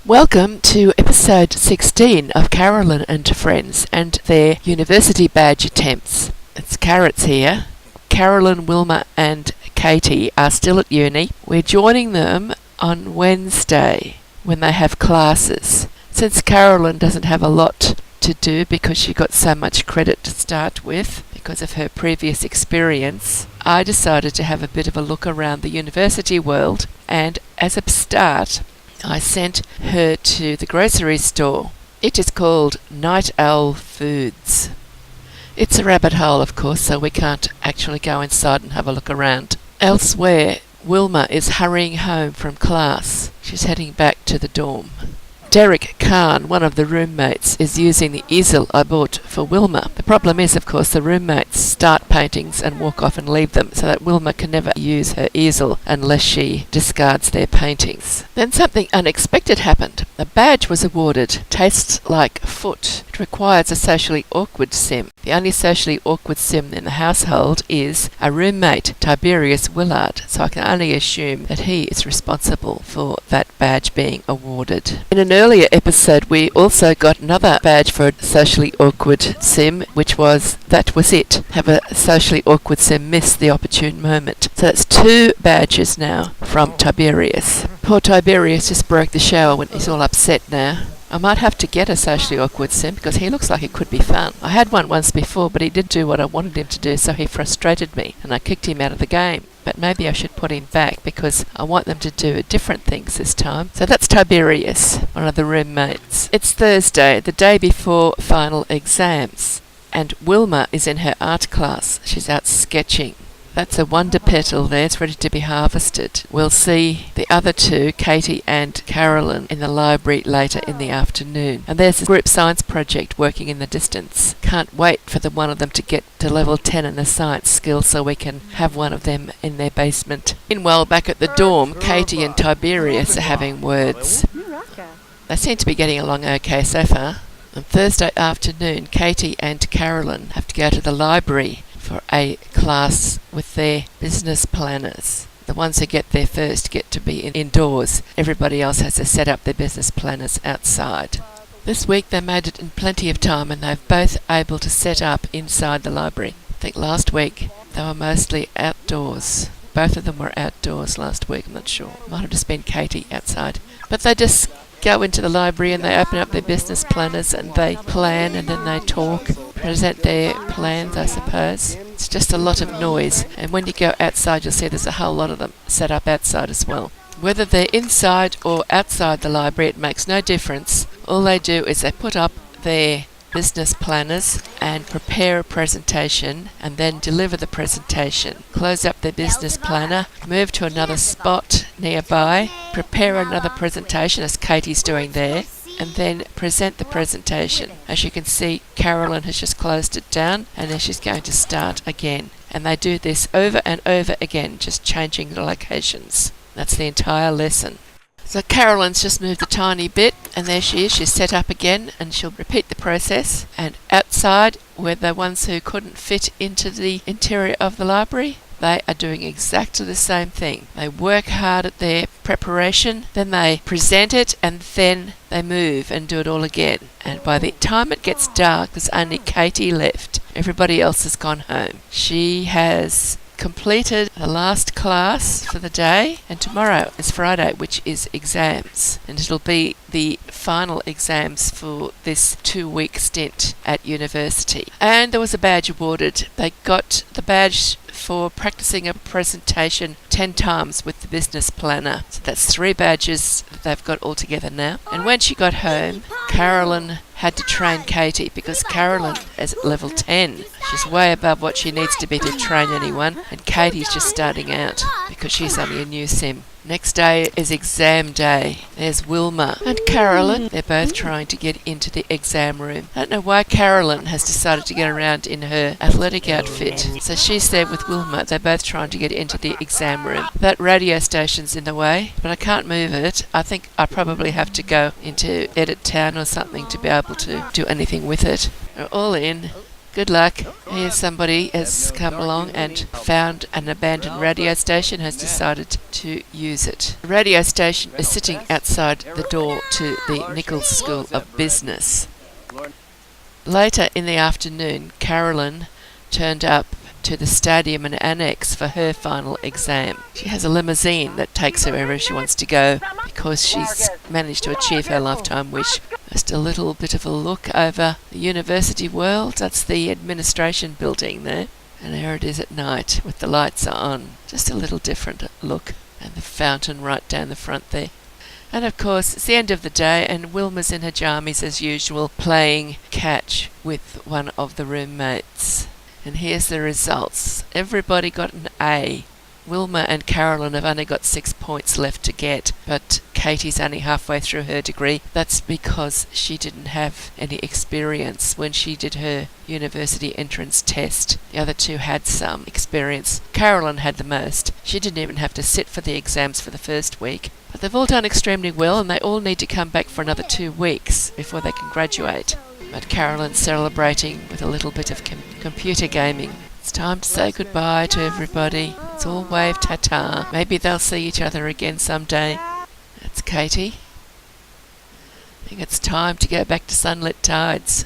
Welcome to episode 16 of Carolyn and Friends and their university badge attempts. It's Carrots here. Carolyn, Wilma and Katie are still at uni. We're joining them on Wednesday when they have classes. Since Carolyn doesn't have a lot to do because she got so much credit to start with because of her previous experience, I decided to have a bit of a look around the university world, and as a start I sent her to the grocery store. It is called Night Owl Foods. It's a rabbit hole, of course, so we can't actually go inside and have a look around. Elsewhere, Wilma is hurrying home from class. She's heading back to the dorm. Derek Khan, one of the roommates, is using the easel I bought for Wilma. The problem is, of course, the roommates start paintings and walk off and leave them, so that Wilma can never use her easel unless she discards their paintings. Then something unexpected happened. A badge was awarded. Tastes like foot. It requires a socially awkward sim. The only socially awkward sim in the household is a roommate, Tiberius Willard, so I can only assume that he is responsible for that badge being awarded. In an earlier episode, we also got another badge for a socially awkward sim, which was That Was It. Have a socially awkward sim miss the opportune moment. So that's 2 badges now from Tiberius. Poor Tiberius just broke the shower when he's all upset now. I might have to get a socially awkward sim because he looks like it could be fun. I had one once before, but he didn't do what I wanted him to do, so he frustrated me and I kicked him out of the game. But maybe I should put him back because I want them to do different things this time. So that's Tiberius, one of the roommates. It's Thursday, the day before final exams, and Wilma is in her art class. She's out sketching. That's a wonder petal there. It's ready to be harvested. We'll see the other 2, Katie and Carolyn, in the library later in the afternoon. And there's a group science project working in the distance. Can't wait for the one of them to get to level 10 in the science skill so we can have one of them in their basement. Meanwhile, back at the dorm, Katie and Tiberius are having words. They seem to be getting along okay so far. On Thursday afternoon, Katie and Carolyn have to go to the library for a class with their business planners. The ones who get there first get to be indoors. Everybody else has to set up their business planners outside. This week they made it in plenty of time and they're both able to set up inside the library. I think last week they were mostly outdoors. Both of them were outdoors last week, I'm not sure. Might have just been Katie outside. But they just go into the library and they open up their business planners and they plan and then they talk, present their plans, I suppose. It's just a lot of noise, and when you go outside you'll see there's a whole lot of them set up outside as well. Whether they're inside or outside the library, it makes no difference. All they do is they put up their business planners and prepare a presentation and then deliver the presentation. Close up their business planner, move to another spot nearby, prepare another presentation as Katie's doing there, and then present the presentation. As you can see, Carolyn has just closed it down and then she's going to start again. And they do this over and over again, just changing the locations. That's the entire lesson. So Carolyn's just moved a tiny bit and there she is, she's set up again and she'll repeat the process. And outside, where the ones who couldn't fit into the interior of the library, they are doing exactly the same thing. They work hard at their preparation, then they present it, and then they move and do it all again. And by the time it gets dark, there's only Katie left. Everybody else has gone home. She has completed the last class for the day, and tomorrow is Friday, which is exams, and it'll be the final exams for this 2-week stint at university. And there was a badge awarded. They got the badge for practicing a presentation 10 times with the business planner. So that's 3 badges that they've got all together now. And when she got home, Carolyn had to train Katie because Carolyn is at level 10. She's way above what she needs to be to train anyone, and Katie's just starting out because she's only a new sim. Next day is exam day. There's Wilma and Carolyn. They're both trying to get into the exam room. I don't know why Carolyn has decided to get around in her athletic outfit. So she's there with Wilma. They're both trying to get into the exam room. That radio station's in the way, but I can't move it. I think I probably have to go into Edit Town or something to be able to do anything with it. They're all in. Good luck. Here's somebody has come along and found an abandoned radio station, has decided to use it. The radio station is sitting outside the door to the Nichols School of Business. Later in the afternoon, Carolyn turned up to the stadium and annex for her final exam. She has a limousine that takes her wherever she wants to go because she's managed to achieve her lifetime wish. Just a little bit of a look over the university world. That's the administration building there. And there it is at night with the lights on. Just a little different look. And the fountain right down the front there. And of course, it's the end of the day and Wilma's in her jammies as usual, playing catch with one of the roommates. And here's the results. Everybody got an A. Wilma and Carolyn have only got 6 points left to get, but Katie's only halfway through her degree. That's because she didn't have any experience when she did her university entrance test. The other two had some experience. Carolyn had the most. She didn't even have to sit for the exams for the first week. But they've all done extremely well, and they all need to come back for another 2 weeks before they can graduate. But Carolyn's celebrating with a little bit of computer gaming. It's time to say goodbye to everybody. It's all wave ta-ta. Maybe they'll see each other again someday. That's Katie. I think it's time to go back to Sunlit Tides.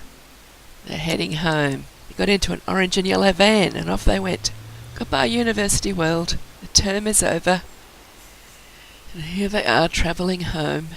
They're heading home. They got into an orange and yellow van and off they went. Goodbye, university world. The term is over. And here they are travelling home.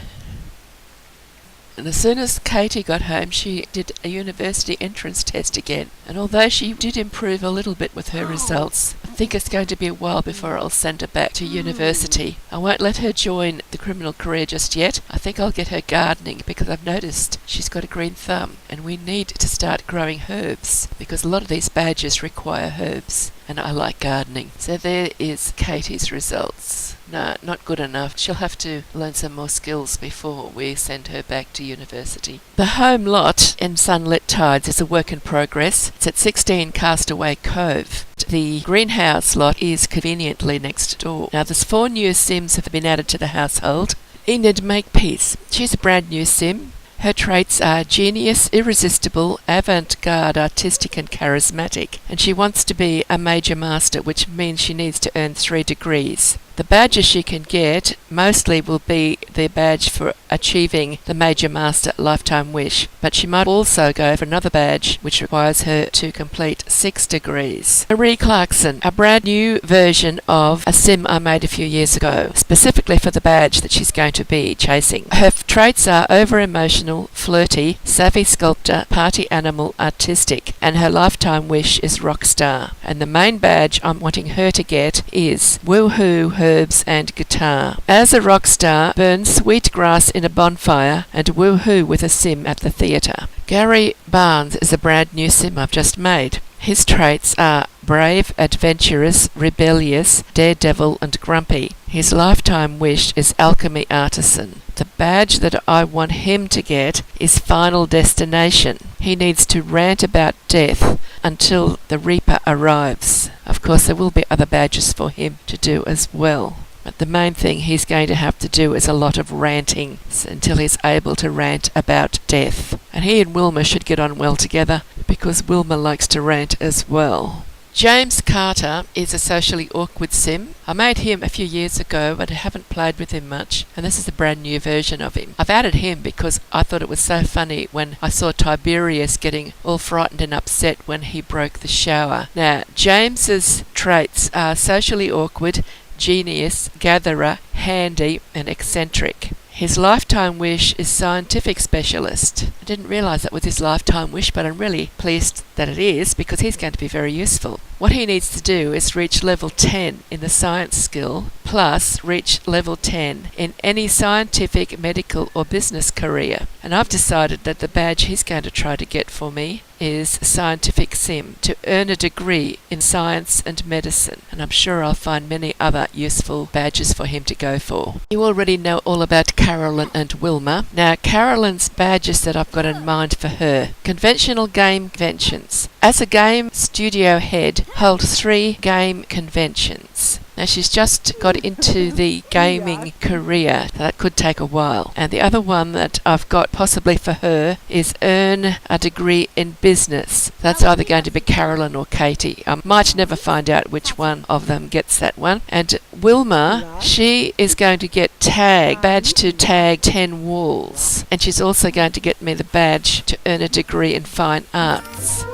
And as soon as Katie got home, she did a university entrance test again. And although she did improve a little bit with her results, I think it's going to be a while before I'll send her back to university. I won't let her join the criminal career just yet. I think I'll get her gardening because I've noticed she's got a green thumb. And we need to start growing herbs because a lot of these badges require herbs. And I like gardening. So there is Katie's results. No, not good enough. She'll have to learn some more skills before we send her back to university. The home lot in Sunlit Tides is a work in progress. It's at 16 Castaway Cove. The greenhouse lot is conveniently next door. Now there's 4 new Sims have been added to the household. Enid Makepeace. She's a brand new Sim. Her traits are genius, irresistible, avant-garde, artistic and charismatic. And she wants to be a major master, which means she needs to earn 3 degrees. The badges she can get mostly will be the badge for achieving the Major Master Lifetime Wish, but she might also go for another badge which requires her to complete 6 degrees. Marie Clarkson, a brand new version of a sim I made a few years ago, specifically for the badge that she's going to be chasing. Her traits are over-emotional, flirty, savvy sculptor, party animal, artistic, and her lifetime wish is rock star. And the main badge I'm wanting her to get is woohoo, herbs and guitar. As a rock star, burn sweet grass in a bonfire and woohoo with a sim at the theatre. Gary Barnes is a brand new sim I've just made. His traits are brave, adventurous, rebellious, daredevil and grumpy. His lifetime wish is alchemy artisan. The badge that I want him to get is final destination. He needs to rant about death until the Reaper arrives. Of course, there will be other badges for him to do as well. But the main thing he's going to have to do is a lot of ranting until he's able to rant about death. And he and Wilma should get on well together because Wilma likes to rant as well. James Carter is a socially awkward sim. I made him a few years ago, but I haven't played with him much, and this is a brand new version of him. I've added him because I thought it was so funny when I saw Tiberius getting all frightened and upset when he broke the shower. Now, James's traits are socially awkward, genius, gatherer, handy, and eccentric. His lifetime wish is scientific specialist. I didn't realise that was his lifetime wish, but I'm really pleased that it is because he's going to be very useful. What he needs to do is reach level 10 in the science skill, plus reach level 10 in any scientific, medical or business career. And I've decided that the badge he's going to try to get for me is Scientific Sim, to earn a degree in science and medicine. And I'm sure I'll find many other useful badges for him to go for. You already know all about Carolyn and Wilma. Now, Carolyn's badges that I've got in mind for her. Conventional game conventions. As a game studio head, hold 3 game conventions. Now she's just got into the gaming career. That could take a while. And the other one that I've got possibly for her is earn a degree in business. That's either going to be Carolyn or Katie. I might never find out which one of them gets that one. And Wilma, she is going to get badge to tag 10 walls. And she's also going to get me the badge to earn a degree in fine arts.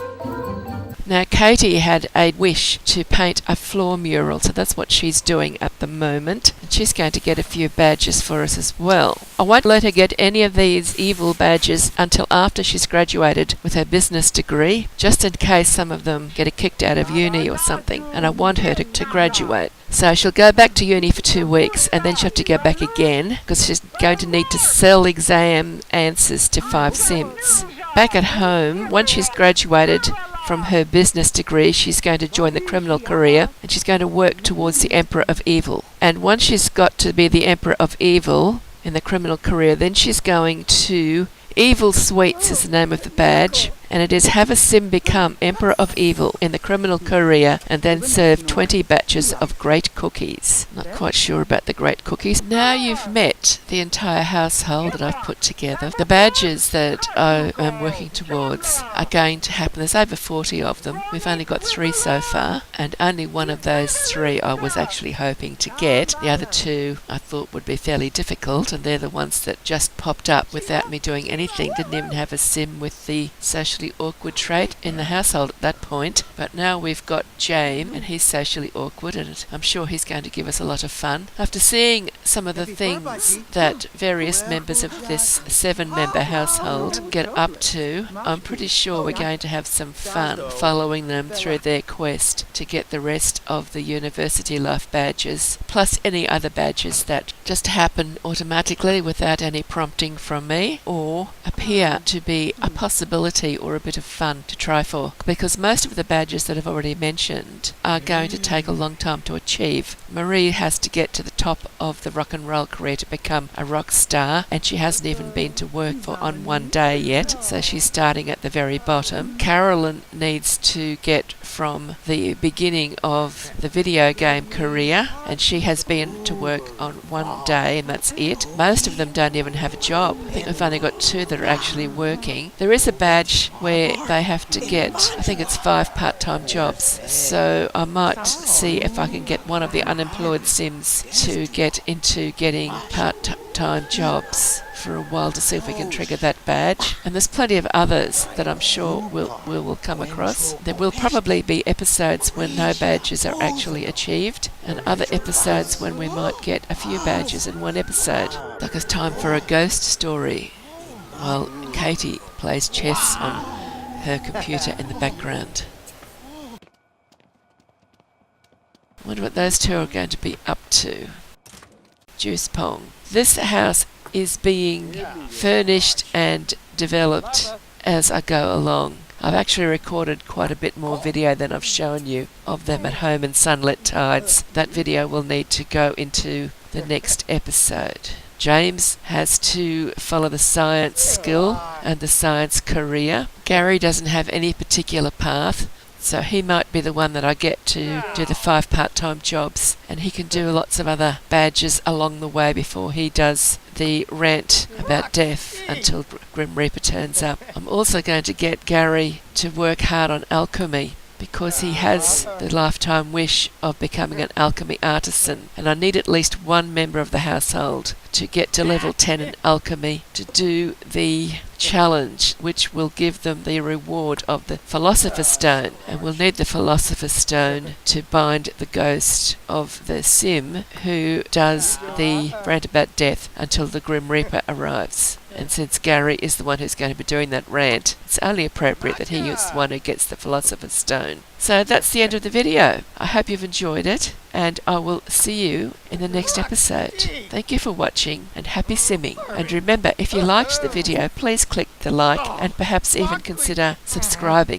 Now, Katie had a wish to paint a floor mural, so that's what she's doing at the moment. And she's going to get a few badges for us as well. I won't let her get any of these evil badges until after she's graduated with her business degree, just in case some of them get kicked out of uni or something, and I want her to graduate. So she'll go back to uni for 2 weeks, and then she'll have to go back again, because she's going to need to sell exam answers to 5 Sims. Back at home, once she's graduated from her business degree, she's going to join the criminal career, and she's going to work towards the Emperor of Evil. And once she's got to be the Emperor of Evil in the criminal career, then she's going to Evil Sweets is the name of the badge, and it is have a sim become Emperor of Evil in the criminal career and then serve 20 batches of great cookies. Not quite sure about the great cookies. Now you've met the entire household that I've put together. The badges that I am working towards are going to happen. There's over 40 of them. We've only got 3 so far, and only one of those 3 I was actually hoping to get. The other 2 I thought would be fairly difficult, and they're the ones that just popped up without me doing anything. Didn't even have a sim with the socially awkward trait in the household at that point. But now we've got James, and he's socially awkward, and I'm sure he's going to give us a lot of fun. After seeing some of the things that various members of this 7-member household get up to, I'm pretty sure we're going to have some fun following them through their quest to get the rest of the university life badges, plus any other badges that just happen automatically without any prompting from me, or appear to be a possibility or a bit of fun to try for, because most of the badges that I've already mentioned are going to take a long time to achieve. Marie has to get to the top of the rock and roll career to become a rock star, and she hasn't even been to work on 1 day yet, so she's starting at the very bottom. Carolyn needs to get from the beginning of the video game career, and she has been to work on 1 day, and that's it. Most of them don't even have a job. I think we've only got 2 that are actually working. There is a badge where they have to get, I think it's 5 part-time jobs, so I might see if I can get one of the unemployed Sims to get into getting part-time jobs for a while to see if we can trigger that badge. And there's plenty of others that I'm sure we'll come across. There will probably be episodes when no badges are actually achieved, and other episodes when we might get a few badges in one episode. Like it's time for a ghost story while Katie plays chess on her computer in the background. I wonder what those 2 are going to be up to. Juice Pong. This house is being furnished and developed as I go along. I've actually recorded quite a bit more video than I've shown you of them at home in Sunlit Tides. That video will need to go into the next episode. James has to follow the science skill and the science career. Gary doesn't have any particular path, so he might be the one that I get to do the 5 part-time jobs, and he can do lots of other badges along the way before he does the rant about death until Grim Reaper turns up. I'm also going to get Gary to work hard on alchemy, because he has the lifetime wish of becoming an alchemy artisan, and I need at least 1 member of the household to get to level 10 in alchemy to do the challenge, which will give them the reward of the Philosopher's Stone. And we'll need the Philosopher's Stone to bind the ghost of the Sim who does the rant about death until the Grim Reaper arrives. And since Gary is the one who's going to be doing that rant, it's only appropriate that he is the one who gets the Philosopher's Stone. So that's the end of the video. I hope you've enjoyed it, and I will see you in the next episode. Thank you for watching, and happy simming. And remember, if you liked the video, please click the like and perhaps even consider subscribing.